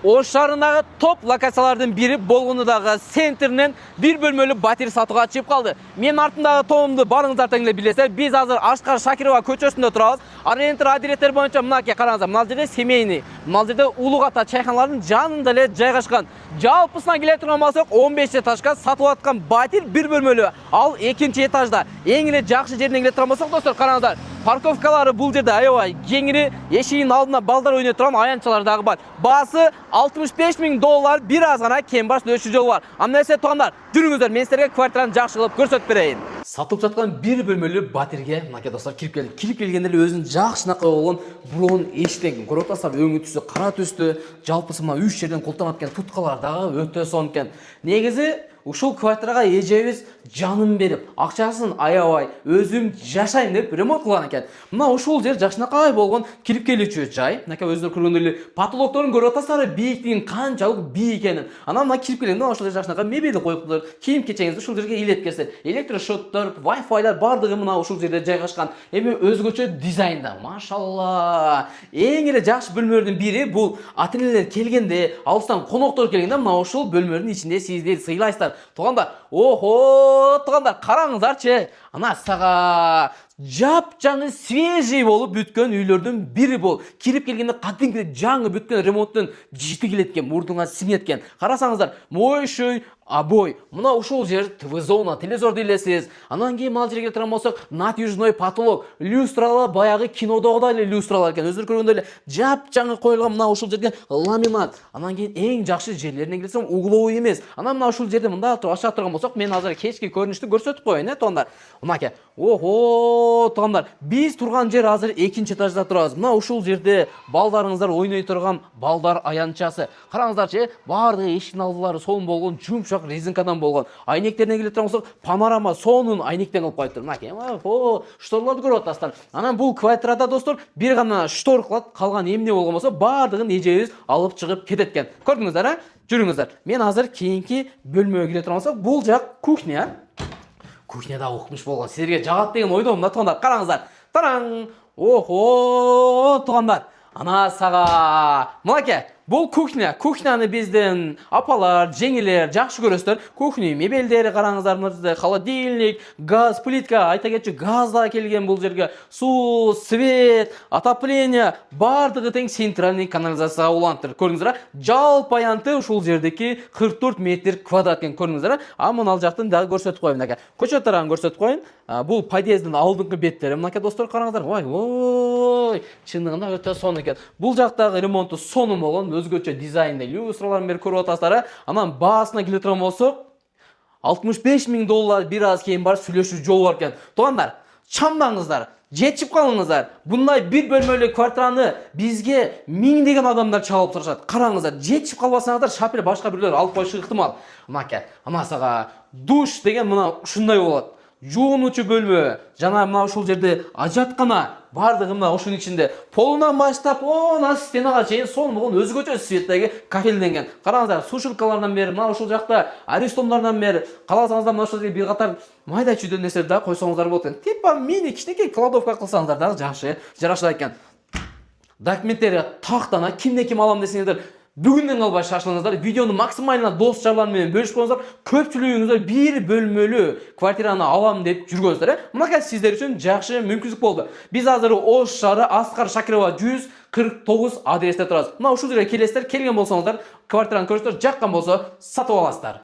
Ош шаарындагы топ локациялардын бири болгонудагы центринен бир бөлмөлүү батир сатууга чыгып калды. Мен артындагы тоомду барыңыздар тең эле билесиздер. Биз азыр Ашкар Шакирова көчөсүндө турабыз. Ориентир адрестер боюнча мынакей караңыздар. Мына жерде семейный, мына жерде улуу ката чайханалардын жанында эле жайгашкан. Жалпысына келе турган болсок 15 этажга сатып аткан батир бир бөлмөлүү. Ал экинчи этажда. Эң эле жакшы жерине келе турган болсок достор, караңыздар. Парковкалары бул жерде аябай кеңири, эшигинин алдына балдар ойной турган аянтчалар дагы бар. Баасы $65,000, бир аз гана кем баш өшүү жолу бар. Анда эсе туугандар, жүрүңүздөр, мен силерге квартираны жакшы кылып көрсөтүп берейин. Сатылып жаткан бир бөлмөлүү батирге мынакей достор кирип келдик. Кирип келгенде эле өзүнүн жакшынакай болгон броон эшиктен көрүп атасыздар, өңү түсү кара түстүү, жалпысы мына 3 жерден култанат экен, туткалар дагы өтө сонун экен. Негизи ушул квартирага эжебиз жанын берип, акчасын аябай өзүм жашайм деп ремонт кылган экен. Мына ушул жер жакшынакай болгон кирип келүүчү жай. Мынакей өзүңөр көргөндөй эле потолокторун көрүп атасыздар, бийиктигин канчалык бийик экенин. Анан мына кирип келгенде ошол жерге жакшынакай мебелди коюптур, кийим-кечеңизди ушул жерге илеткенсиздер. Электрошоттор, Wi-Fi'лар бардыгы мына ушул жерде жайгашкан. Эми өзгөчө дизайнда, машалла. Эң эле жакшы бөлмөлөрдүн бири бул ательелер келгенде, алыстан коноктор келгенде мына ушул бөлмөлөрдүн ичинде сиздер сыйлайсыздар. Туугандар, охо, туугандар, караңыздарчы. Ана сага жап-жаңы свежий болуп бүткөн үйлөрдүн бири бул. Кирип келгенде кадимки жаңы бүткөн ремонттун жити келет экен, мурдуңа сиңет экен. Карасаңыздар, мойшой обой. Мына ушул жер ТВ-зона, телевизор дейлесиз. Анан кийин мына жерге турган болсок, натюжной потолок, люстралар баягы кинодогудай эле люстралар экен. Өзүңөр көргөндөй эле жап-жаңы коюлган мына ушул жерге ламинат. Анан кийин эң жакшы жерлерине келсем, угловой эмес. Анан мына ушул жерде мында аша турган болсок, мен азыр кечки көрүнүштү көрсөтүп коеюн, туугандар. Мынакей. Охо, туугандар, биз турган жер азыр экинчи этажда турабыз. Мына ушул жерде балдарыңыздар ойной турган балдар аянтчасы. Караңыздарчы, баардыгы эшиктин алдылары сонун болгон, жумшак резинкадан болгон. Айнектерине келе турган болсок, панорама сонун айнектен кылып коюптур. Мынакей, охо, шторлорду көрүп атасыздар. Анан бул квартирада достор, бир гана штор кылат, калган эмне болгон болсо, баардыгын эжебиз алып чыгып кетет экен. Көрдүңүздөр, а? Жүрүңүздөр. Мен азыр кийинки бөлмөгө келе турган болсок, бул жак кухня. Кухняда укмуш болгон. Силерге жагат деген ойдомун да, туугандар. Караңыздар. Тараң! Охо, туугандар. Ана сага. Мынакей, бул кухня. Кухняны биздин апалар, жеңилер жакшы көрөсүздөр. Кухня мебелдери караңыздар, мына холодильник, газ, плитка, айта кетчү, газ да келген бул жерге. Суу, свет, отопление, бардыгы тең центральный канализацияга улантыр. Көрдүңүздөр, жалпы аянты ушул жердеки 44 метр квадрат экен, көрдүңүздөр. А мына ал жактын дагы көрсөтүп коеюн мынакей. Көчө тарабын көрсөтүп коеюн. Бул подъездин алдыңкы беттери. Мынакей достор, караңыздар. Ой, чындыгында өтө сонун экен. Бул жактагы ремонту сонун болгон, өзгөчө дизайнда люстраларын бери көрүп атасыздар. Анан баасына келе турган болсок, $65,000 бир аз кийин бар сүйлөшүү жолу бар экен. Туугандар, чамдаңыздар, жетип калыңыздар. Bunday bir bölmeli kvartirаны бизге миңдеген адамдар чалып турушат. Караңыздар, жетип калбасаңыздар, шапел башка бирлер алып коюшу ыктымал. Мынакей, ана сага душ деген мына ушундай болот. Жуунучу бөлмө, жана мына ушул жерде ажаткана, бардыгы мына ушунун ичинде. Полунан баштап, мына стенага чейин сонун болгон өзгөчө светтеги кафелденген. Караңыздар, сушилкалардан бери, мына ушул жакта аристомдордон бери, кааласаңыздар мына ушул жерге бир катар майда чүйдөн нерселер да койсоңуздар болот экен. Типа мини кичинекей кладовка кылсаңыздар да жакшы жарашат экен. Документтери тактана, кимден ким алам десеңиздер, бүгүндөн албай шашылыңыздар. Видеону максимально дос жарлар менен бөлүшүп коюңуздар. Көпчүлүгүңүздөр бир бөлмөлүү квартираны алам деп жүргөнсүздөр. Мынакей сиздер үчүн жакшы мүмкүнчүлүк болду. Биз азыр Ош шаары Аскар Шакирова 149 адресте турабыз. Мына ушул жерге келесиздер, келген болсоңуздар, квартираны көрүсүздөр, жаккан болсо сатып аласыздар.